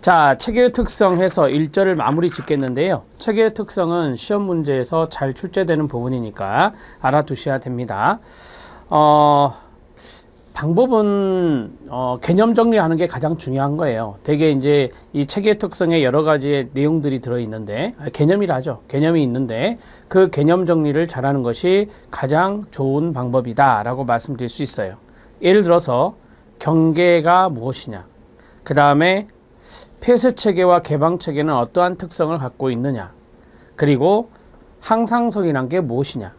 자, 체계의 특성 해서 1절을 마무리 짓겠는데요. 체계의 특성은 시험 문제에서 잘 출제되는 부분이니까 알아두셔야 됩니다. 방법은 개념 정리하는 게 가장 중요한 거예요. 되게 이제 이 체계의 특성에 여러 가지의 내용들이 들어있는데, 개념이라죠. 개념이 있는데 그 개념 정리를 잘하는 것이 가장 좋은 방법이다라고 말씀드릴 수 있어요. 예를 들어서 경계가 무엇이냐, 그 다음에 폐쇄체계와 개방체계는 어떠한 특성을 갖고 있느냐, 그리고 항상성이란 게 무엇이냐,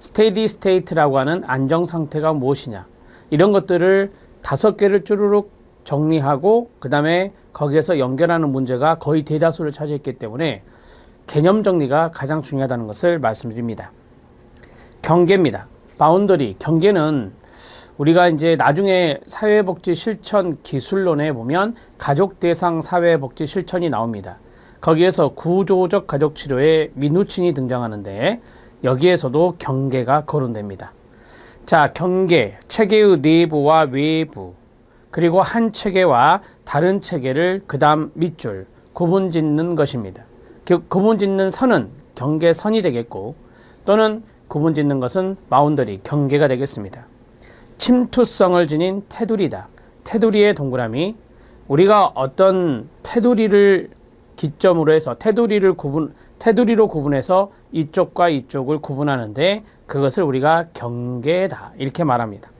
스테디 스테이트라고 하는 안정상태가 무엇이냐, 이런 것들을 5개를 쭈루룩 정리하고 그 다음에 거기에서 연결하는 문제가 거의 대다수를 차지했기 때문에 개념 정리가 가장 중요하다는 것을 말씀드립니다. 경계입니다. 바운더리, 경계는 우리가 이제 나중에 사회복지 실천 기술론에 보면 가족 대상 사회복지 실천이 나옵니다. 거기에서 구조적 가족 치료의 민우층이 등장하는데 여기에서도 경계가 거론됩니다. 자, 경계, 체계의 내부와 외부, 그리고 한 체계와 다른 체계를 그 다음 밑줄 구분 짓는 것입니다. 구분 짓는 선은 경계선이 되겠고, 또는 구분 짓는 것은 바운더리, 경계가 되겠습니다. 침투성을 지닌 테두리다. 테두리의 동그라미, 우리가 어떤 테두리를 기점으로 해서 테두리로 구분해서 이쪽과 이쪽을 구분하는데 그것을 우리가 경계다 이렇게 말합니다.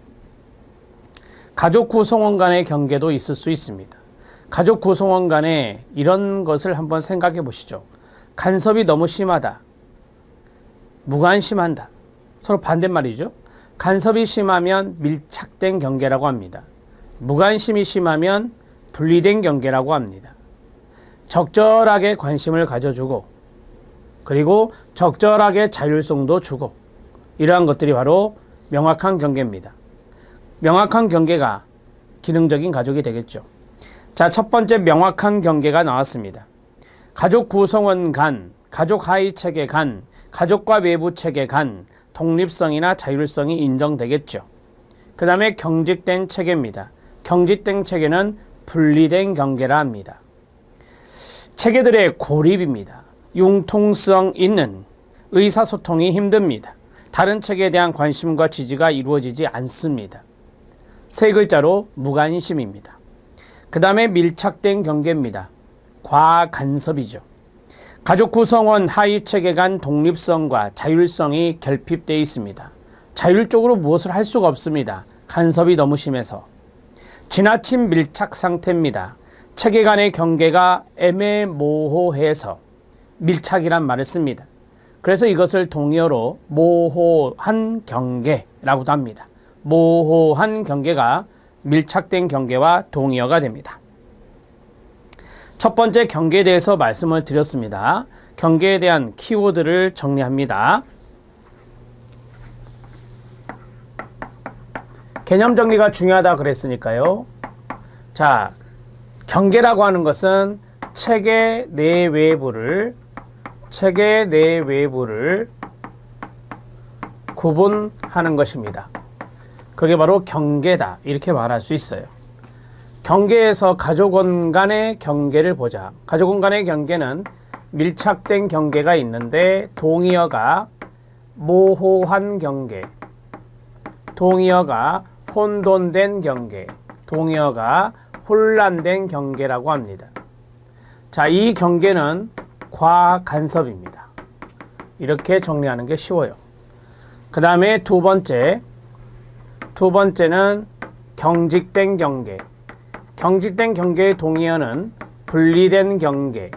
가족 구성원 간의 경계도 있을 수 있습니다. 가족 구성원 간에 이런 것을 한번 생각해 보시죠. 간섭이 너무 심하다, 무관심한다, 서로 반대말이죠. 간섭이 심하면 밀착된 경계라고 합니다. 무관심이 심하면 분리된 경계라고 합니다. 적절하게 관심을 가져주고, 그리고 적절하게 자율성도 주고, 이러한 것들이 바로 명확한 경계입니다. 명확한 경계가 기능적인 가족이 되겠죠. 자, 첫 번째 명확한 경계가 나왔습니다. 가족 구성원 간, 가족 하위 체계 간, 가족과 외부 체계 간 독립성이나 자율성이 인정되겠죠. 그 다음에 경직된 체계입니다. 경직된 체계는 분리된 경계라 합니다. 체계들의 고립입니다. 융통성 있는, 의사소통이 힘듭니다. 다른 체계에 대한 관심과 지지가 이루어지지 않습니다. 3글자로 무관심입니다. 그 다음에 밀착된 경계입니다. 과간섭이죠. 가족 구성원 하위 체계 간 독립성과 자율성이 결핍되어 있습니다. 자율적으로 무엇을 할 수가 없습니다. 간섭이 너무 심해서. 지나친 밀착 상태입니다. 체계 간의 경계가 애매모호해서 밀착이란 말을 씁니다. 그래서 이것을 동의어로 모호한 경계라고도 합니다. 모호한 경계가 밀착된 경계와 동의어가 됩니다. 첫 번째 경계에 대해서 말씀을 드렸습니다. 경계에 대한 키워드를 정리합니다. 개념 정리가 중요하다 그랬으니까요. 자, 경계라고 하는 것은 체계 내외부를 구분하는 것입니다. 그게 바로 경계다 이렇게 말할 수 있어요. 경계에서 가족원 간의 경계를 보자. 가족원 간의 경계는 밀착된 경계가 있는데 동의어가 모호한 경계, 동의어가 혼돈된 경계, 동의어가 혼란된 경계라고 합니다. 자, 이 경계는 과간섭입니다. 이렇게 정리하는 게 쉬워요. 그 다음에 두 번째는 경직된 경계. 경직된 경계의 동의어는 분리된 경계,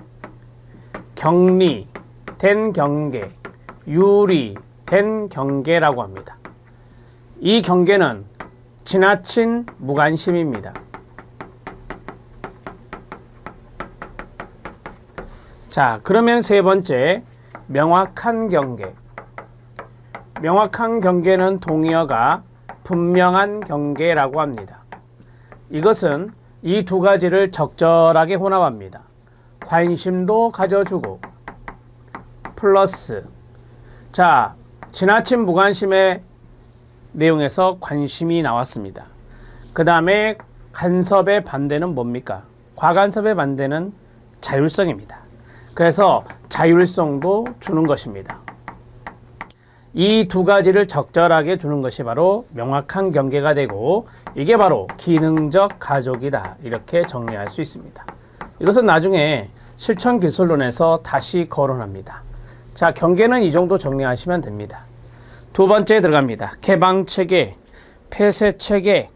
격리된 경계, 유리된 경계라고 합니다. 이 경계는 지나친 무관심입니다. 자, 그러면 세 번째, 명확한 경계. 명확한 경계는 동의어가 분명한 경계라고 합니다. 이것은 이 두 가지를 적절하게 혼합합니다. 관심도 가져주고 플러스, 자, 지나친 무관심의 내용에서 관심이 나왔습니다. 그 다음에 간섭의 반대는 뭡니까? 과간섭의 반대는 자율성입니다. 그래서 자율성도 주는 것입니다. 이 두 가지를 적절하게 주는 것이 바로 명확한 경계가 되고 이게 바로 기능적 가족이다. 이렇게 정리할 수 있습니다. 이것은 나중에 실천기술론에서 다시 거론합니다. 자, 경계는 이 정도 정리하시면 됩니다. 두 번째 들어갑니다. 개방체계, 폐쇄체계,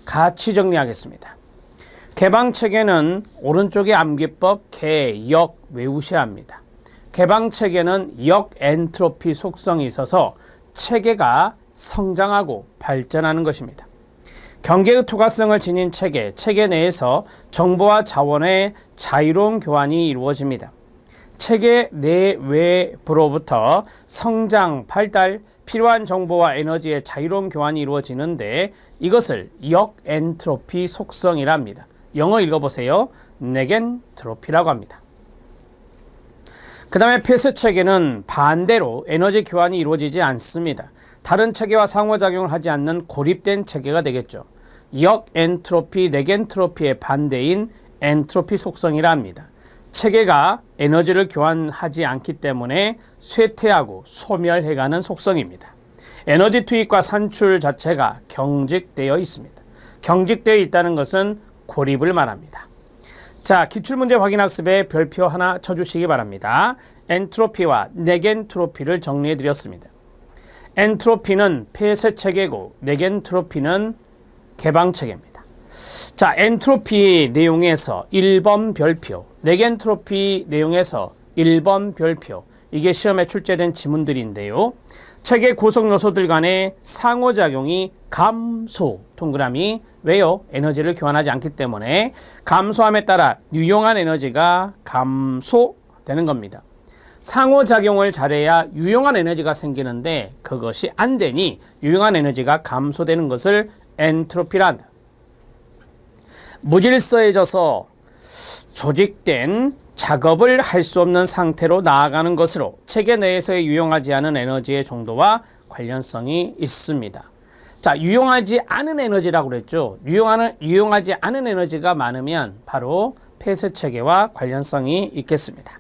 같이 정리하겠습니다. 개방체계는 오른쪽에 암기법, 개, 역 외우셔야 합니다. 개방체계는 역 엔트로피 속성이 있어서 체계가 성장하고 발전하는 것입니다. 경계의 투과성을 지닌 체계, 체계 내에서 정보와 자원의 자유로운 교환이 이루어집니다. 체계 내외부로부터 성장, 발달, 필요한 정보와 에너지의 자유로운 교환이 이루어지는데 이것을 역 엔트로피 속성이랍니다. 영어 읽어보세요. 네겐트로피라고 합니다. 그 다음에 폐쇄체계는 반대로 에너지 교환이 이루어지지 않습니다. 다른 체계와 상호작용을 하지 않는 고립된 체계가 되겠죠. 역 엔트로피, 네겐트로피의 반대인 엔트로피 속성이라 합니다. 체계가 에너지를 교환하지 않기 때문에 쇠퇴하고 소멸해가는 속성입니다. 에너지 투입과 산출 자체가 경직되어 있습니다. 경직되어 있다는 것은 고립을 말합니다. 자, 기출문제 확인학습에 별표 하나 쳐주시기 바랍니다. 엔트로피와 네겐트로피를 정리해 드렸습니다. 엔트로피는 폐쇄체계고 네겐트로피는 개방체계입니다. 자, 엔트로피 내용에서 1번 별표, 네겐트로피 내용에서 1번 별표, 이게 시험에 출제된 지문들인데요. 체계 구성 요소들 간의 상호작용이 감소, 동그라미. 왜요? 에너지를 교환하지 않기 때문에 감소함에 따라 유용한 에너지가 감소되는 겁니다. 상호작용을 잘해야 유용한 에너지가 생기는데 그것이 안 되니 유용한 에너지가 감소되는 것을 엔트로피라 한다. 무질서해져서 조직된 작업을 할 수 없는 상태로 나아가는 것으로 체계 내에서의 유용하지 않은 에너지의 정도와 관련성이 있습니다. 자, 유용하지 않은 에너지라고 그랬죠. 유용하지 않은 에너지가 많으면 바로 폐쇄체계와 관련성이 있겠습니다.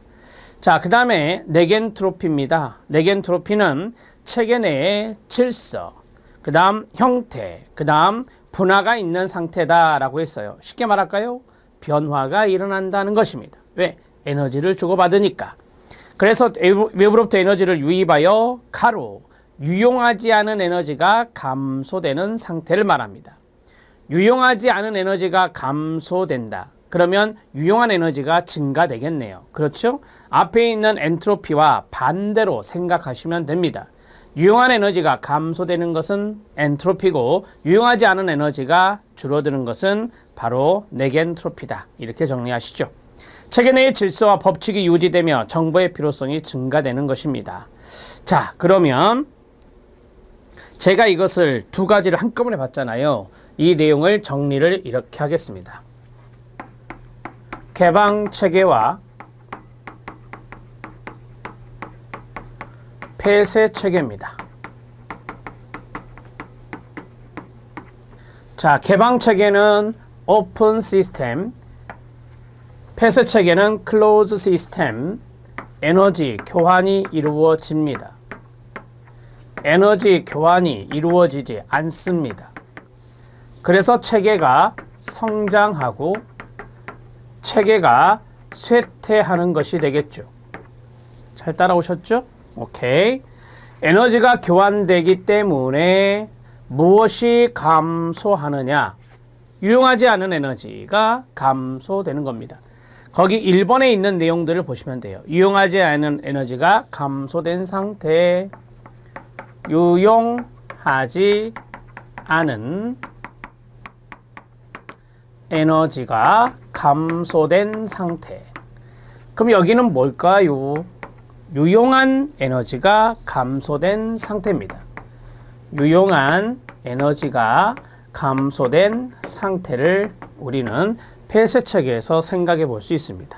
자, 그 다음에 네겐트로피입니다. 네겐트로피는 체계 내의 질서, 그 다음 형태, 그 다음 분화가 있는 상태다라고 했어요. 쉽게 말할까요? 변화가 일어난다는 것입니다. 왜? 에너지를 주고받으니까. 그래서 외부로부터 에너지를 유입하여 가로 유용하지 않은 에너지가 감소되는 상태를 말합니다. 유용하지 않은 에너지가 감소된다. 그러면 유용한 에너지가 증가되겠네요. 그렇죠? 앞에 있는 엔트로피와 반대로 생각하시면 됩니다. 유용한 에너지가 감소되는 것은 엔트로피고 유용하지 않은 에너지가 줄어드는 것은 바로 네겐트로피다. 이렇게 정리하시죠. 체계 내의 질서와 법칙이 유지되며 정보의 필요성이 증가되는 것입니다. 자, 그러면 제가 이것을 두 가지를 한꺼번에 봤잖아요. 이 내용을 정리를 이렇게 하겠습니다. 개방체계와 폐쇄체계입니다. 자, 개방체계는 오픈 시스템, 폐쇄체계는 클로즈 시스템, 에너지 교환이 이루어집니다. 에너지 교환이 이루어지지 않습니다. 그래서 체계가 성장하고 체계가 쇠퇴하는 것이 되겠죠. 잘 따라오셨죠? 오케이. 에너지가 교환되기 때문에 무엇이 감소하느냐? 유용하지 않은 에너지가 감소되는 겁니다. 거기 1번에 있는 내용들을 보시면 돼요. 유용하지 않은 에너지가 감소된 상태, 유용하지 않은 에너지가 감소된 상태. 그럼 여기는 뭘까요? 유용한 에너지가 감소된 상태입니다. 유용한 에너지가 감소된 상태를 우리는 폐쇄체계에서 생각해 볼 수 있습니다.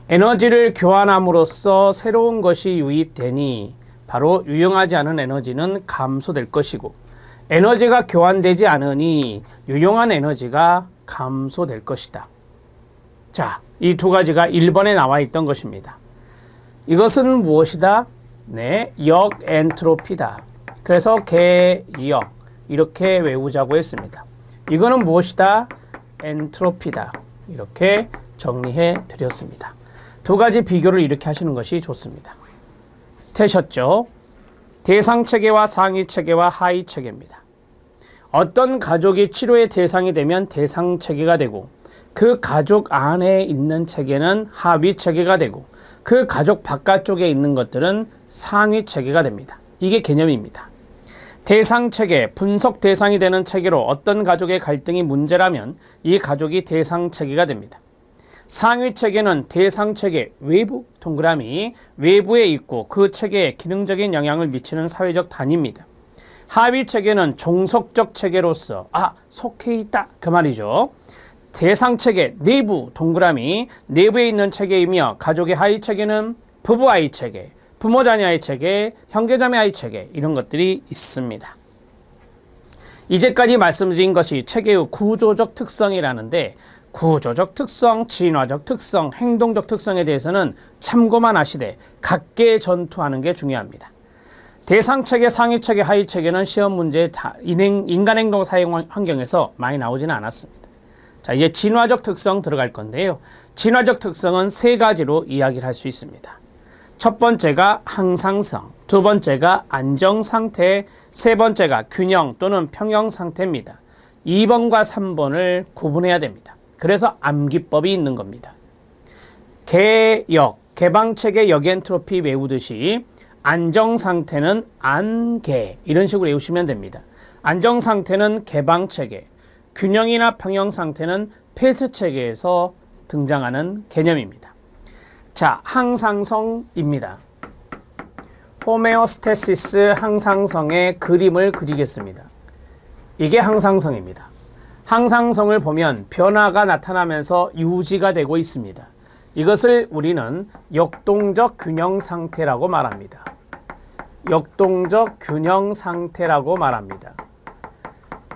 에너지를 교환함으로써 새로운 것이 유입되니 바로 유용하지 않은 에너지는 감소될 것이고 에너지가 교환되지 않으니 유용한 에너지가 감소될 것이다. 자, 이 두 가지가 1번에 나와 있던 것입니다. 이것은 무엇이다? 네, 역 엔트로피다. 그래서 개역 이렇게 외우자고 했습니다. 이거는 무엇이다? 엔트로피다. 이렇게 정리해 드렸습니다. 두 가지 비교를 이렇게 하시는 것이 좋습니다. 되셨죠? 대상 체계와 상위 체계와 하위 체계입니다. 어떤 가족이 치료의 대상이 되면 대상 체계가 되고 그 가족 안에 있는 체계는 하위 체계가 되고 그 가족 바깥쪽에 있는 것들은 상위 체계가 됩니다. 이게 개념입니다. 대상 체계, 분석 대상이 되는 체계로 어떤 가족의 갈등이 문제라면 이 가족이 대상 체계가 됩니다. 상위 체계는 대상 체계 외부 동그라미 외부에 있고 그 체계에 기능적인 영향을 미치는 사회적 단위입니다. 하위 체계는 종속적 체계로서 속해 있다 그 말이죠. 대상 체계 내부 동그라미 내부에 있는 체계이며 가족의 하위 체계는 부부 하위 체계, 부모 자녀 하위 체계, 형제자매 하위 체계 이런 것들이 있습니다. 이제까지 말씀드린 것이 체계의 구조적 특성이라는데 구조적 특성, 진화적 특성, 행동적 특성에 대해서는 참고만 하시되 각계 전투하는 게 중요합니다. 대상체계, 상위체계, 하위체계는 시험 문제 인간행동 사용 환경에서 많이 나오지는 않았습니다. 자, 이제 진화적 특성 들어갈 건데요. 진화적 특성은 세 가지로 이야기를 할 수 있습니다. 첫 번째가 항상성, 두 번째가 안정상태, 세 번째가 균형 또는 평형상태입니다. 2번과 3번을 구분해야 됩니다. 그래서 암기법이 있는 겁니다. 개역, 개방체계 역엔트로피 외우듯이 안정상태는 안개 이런 식으로 외우시면 됩니다. 안정상태는 개방체계, 균형이나 평형상태는 폐쇄체계에서 등장하는 개념입니다. 자, 항상성입니다. 호메오스테시스 항상성의 그림을 그리겠습니다. 이게 항상성입니다. 항상성을 보면 변화가 나타나면서 유지가 되고 있습니다. 이것을 우리는 역동적 균형 상태라고 말합니다. 역동적 균형 상태라고 말합니다.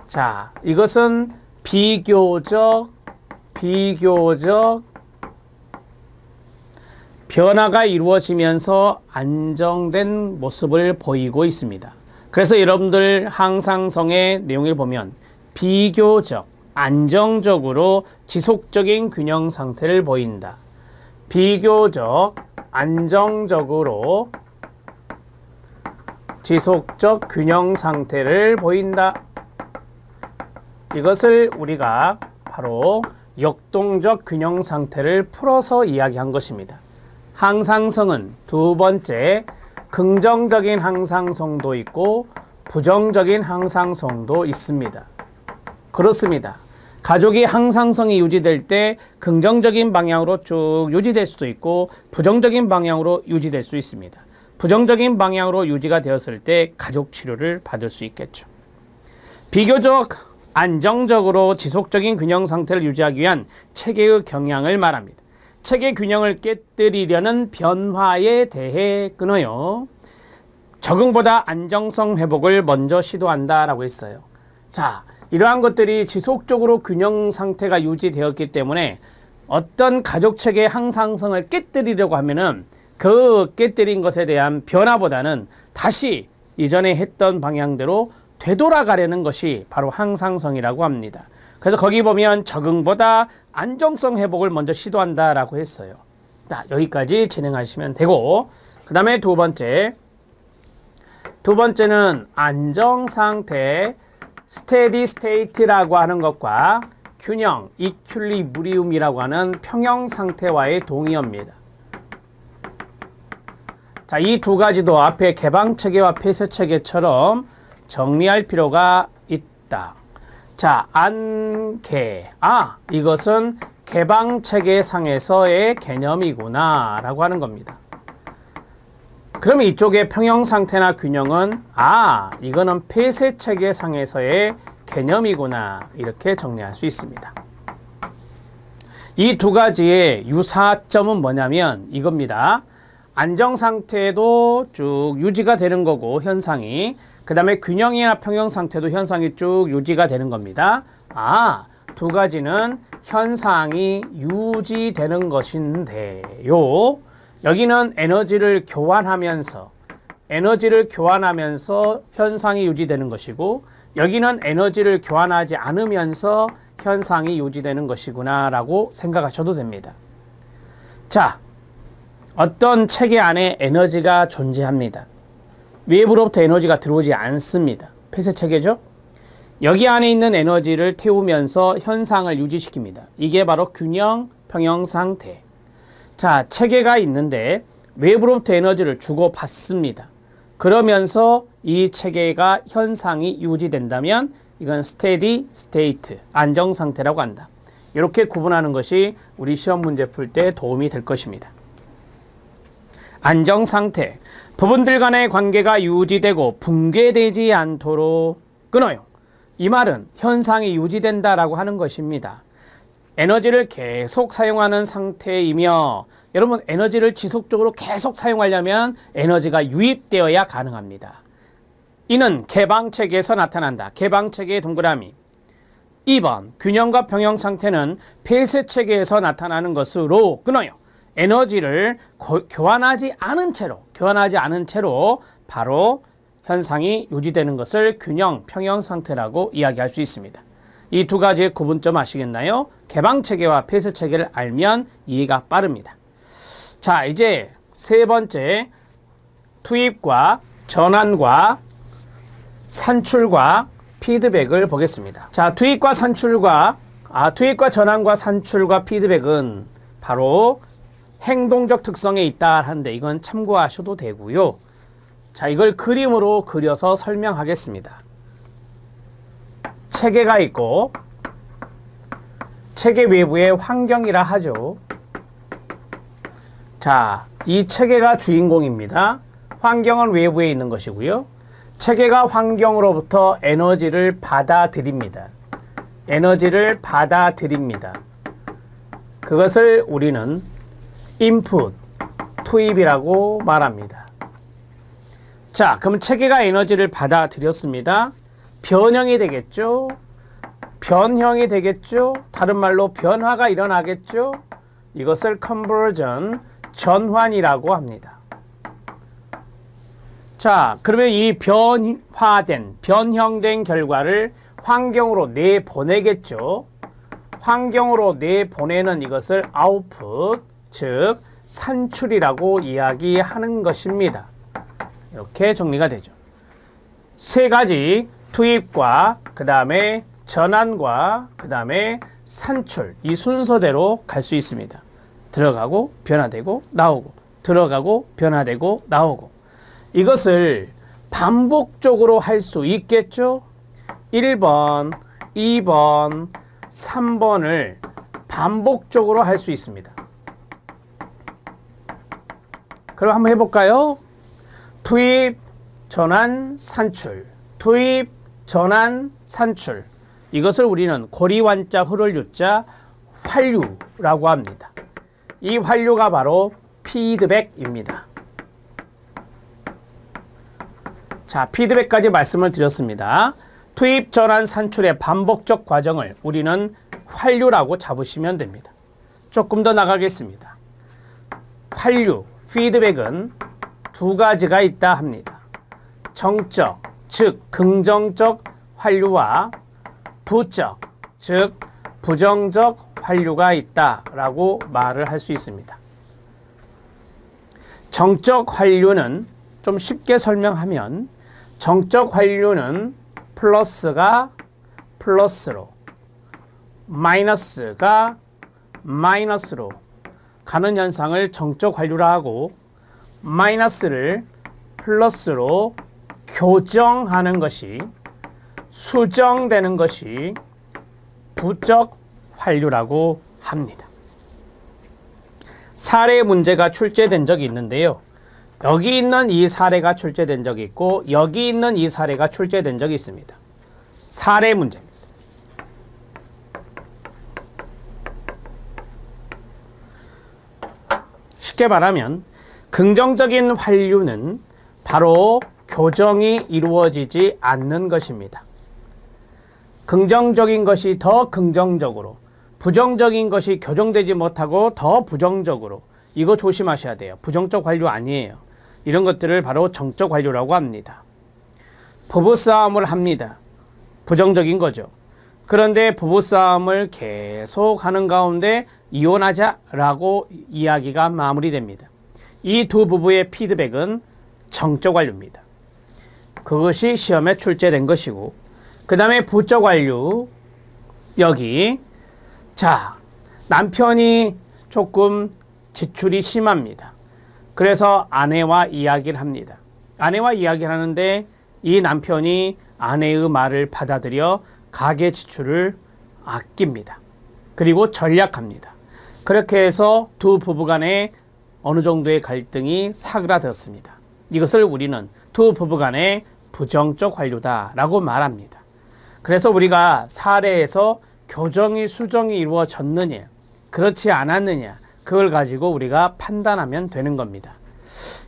자, 이것은 비교적 변화가 이루어지면서 안정된 모습을 보이고 있습니다. 그래서 여러분들 항상성의 내용을 보면 비교적, 안정적으로 지속적인 균형 상태를 보인다. 비교적, 안정적으로 지속적 균형 상태를 보인다. 이것을 우리가 바로 역동적 균형 상태를 풀어서 이야기한 것입니다. 항상성은 두 번째, 긍정적인 항상성도 있고 부정적인 항상성도 있습니다. 그렇습니다. 가족이 항상성이 유지될 때 긍정적인 방향으로 쭉 유지될 수도 있고 부정적인 방향으로 유지될 수 있습니다. 부정적인 방향으로 유지가 되었을 때 가족 치료를 받을 수 있겠죠. 비교적 안정적으로 지속적인 균형 상태를 유지하기 위한 체계의 경향을 말합니다. 체계 균형을 깨뜨리려는 변화에 대해 끊어요. 적응보다 안정성 회복을 먼저 시도한다라고 했어요. 자, 이러한 것들이 지속적으로 균형 상태가 유지되었기 때문에 어떤 가족 체계의 항상성을 깨뜨리려고 하면은 그 깨뜨린 것에 대한 변화보다는 다시 이전에 했던 방향대로 되돌아가려는 것이 바로 항상성이라고 합니다. 그래서 거기 보면 적응보다 안정성 회복을 먼저 시도한다라고 했어요. 자, 여기까지 진행하시면 되고, 그 다음에 두 번째는 안정상태, 스테디 스테이트라고 하는 것과 균형, 이퀄리브리움이라고 하는 평형상태와의 동의어입니다. 자, 이 두 가지도 앞에 개방체계와 폐쇄체계처럼 정리할 필요가 있다. 자, 안개. 이것은 개방체계상에서의 개념이구나 라고 하는 겁니다. 그러면 이쪽에 평형상태나 균형은 이거는 폐쇄체계상에서의 개념이구나 이렇게 정리할 수 있습니다. 이 두 가지의 유사점은 뭐냐면 이겁니다. 안정상태도 쭉 유지가 되는 거고 현상이, 그 다음에 균형이나 평형상태도 현상이 쭉 유지가 되는 겁니다. 두 가지는 현상이 유지되는 것인데요. 여기는 에너지를 교환하면서 현상이 유지되는 것이고, 여기는 에너지를 교환하지 않으면서 현상이 유지되는 것이구나 라고 생각하셔도 됩니다. 자, 어떤 체계 안에 에너지가 존재합니다. 외부로부터 에너지가 들어오지 않습니다. 폐쇄 체계죠. 여기 안에 있는 에너지를 태우면서 현상을 유지시킵니다. 이게 바로 균형 평형 상태. 자, 체계가 있는데 외부로부터 에너지를 주고받습니다. 그러면서 이 체계가 현상이 유지된다면 이건 스테디 스테이트, 안정 상태라고 한다. 이렇게 구분하는 것이 우리 시험 문제 풀 때 도움이 될 것입니다. 안정 상태, 부분들 간의 관계가 유지되고 붕괴되지 않도록 끊어요. 이 말은 현상이 유지된다라고 하는 것입니다. 에너지를 계속 사용하는 상태이며, 여러분 에너지를 지속적으로 계속 사용하려면 에너지가 유입되어야 가능합니다. 이는 개방체계에서 나타난다. 개방체계의 동그라미. 2번 균형과 평형 상태는 폐쇄체계에서 나타나는 것으로 끊어요. 에너지를 교환하지 않은 채로 바로 현상이 유지되는 것을 균형, 평형 상태라고 이야기할 수 있습니다. 이 두 가지의 구분점 아시겠나요? 개방체계와 폐쇄체계를 알면 이해가 빠릅니다. 자, 이제 세 번째, 투입과 전환과 산출과 피드백을 보겠습니다. 자, 투입과 전환과 산출과 피드백은 바로 행동적 특성에 있다 하는데 이건 참고하셔도 되고요. 자, 이걸 그림으로 그려서 설명하겠습니다. 체계가 있고 체계 외부의 환경이라 하죠. 자, 이 체계가 주인공입니다. 환경은 외부에 있는 것이고요. 체계가 환경으로부터 에너지를 받아들입니다. 그것을 우리는 인풋, 투입이라고 말합니다. 자, 그럼 체계가 에너지를 받아들였습니다. 변형이 되겠죠? 다른 말로 변화가 일어나겠죠? 이것을 컨버전, 전환이라고 합니다. 자, 그러면 이 변형된 결과를 환경으로 내보내겠죠? 환경으로 내보내는 이것을 아웃풋, 즉 산출이라고 이야기하는 것입니다. 이렇게 정리가 되죠. 세 가지, 투입과 그 다음에 전환과 그 다음에 산출, 이 순서대로 갈 수 있습니다. 들어가고 변화되고 나오고, 들어가고 변화되고 나오고. 이것을 반복적으로 할 수 있겠죠? 1번, 2번, 3번을 반복적으로 할 수 있습니다. 그럼 한번 해볼까요? 투입, 전환, 산출. 투입, 전환, 산출. 이것을 우리는 고리완자, 흐를 유자, 환류라고 합니다. 이 환류가 바로 피드백입니다. 자, 피드백까지 말씀을 드렸습니다. 투입, 전환, 산출의 반복적 과정을 우리는 환류라고 잡으시면 됩니다. 조금 더 나가겠습니다. 환류, 피드백은 두 가지가 있다 합니다. 정적, 즉 긍정적 환류와 부적, 즉 부정적 환류가 있다라고 말을 할 수 있습니다. 정적 환류는 좀 쉽게 설명하면, 정적 환류는 플러스가 플러스로, 마이너스가 마이너스로 가는 현상을 정적 환류라 하고, 마이너스를 플러스로 교정하는 것이, 수정되는 것이 부적 환류라고 합니다. 사례 문제가 출제된 적이 있는데요. 여기 있는 이 사례가 출제된 적이 있고, 여기 있는 이 사례가 출제된 적이 있습니다. 사례 문제입니다. 쉽게 말하면 긍정적인 환류는 바로 교정이 이루어지지 않는 것입니다. 긍정적인 것이 더 긍정적으로, 부정적인 것이 교정되지 못하고 더 부정적으로, 이거 조심하셔야 돼요. 부정적 관료 아니에요. 이런 것들을 바로 정적 관료라고 합니다. 부부싸움을 합니다. 부정적인 거죠. 그런데 부부싸움을 계속 하는 가운데 이혼하자라고 이야기가 마무리됩니다. 이 두 부부의 피드백은 정적 관료입니다. 그것이 시험에 출제된 것이고, 그 다음에 부적 관료, 여기. 자, 남편이 조금 지출이 심합니다. 그래서 아내와 이야기를 합니다. 아내와 이야기를 하는데 이 남편이 아내의 말을 받아들여 가계 지출을 아낍니다. 그리고 전략합니다. 그렇게 해서 두 부부 간에 어느 정도의 갈등이 사그라들었습니다. 이것을 우리는 두 부부 간의 부정적 관료다라고 말합니다. 그래서 우리가 사례에서 교정이 수정이 이루어졌느냐, 그렇지 않았느냐, 그걸 가지고 우리가 판단하면 되는 겁니다.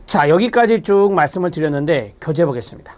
자, 여기까지 쭉 말씀을 드렸는데 교재 보겠습니다.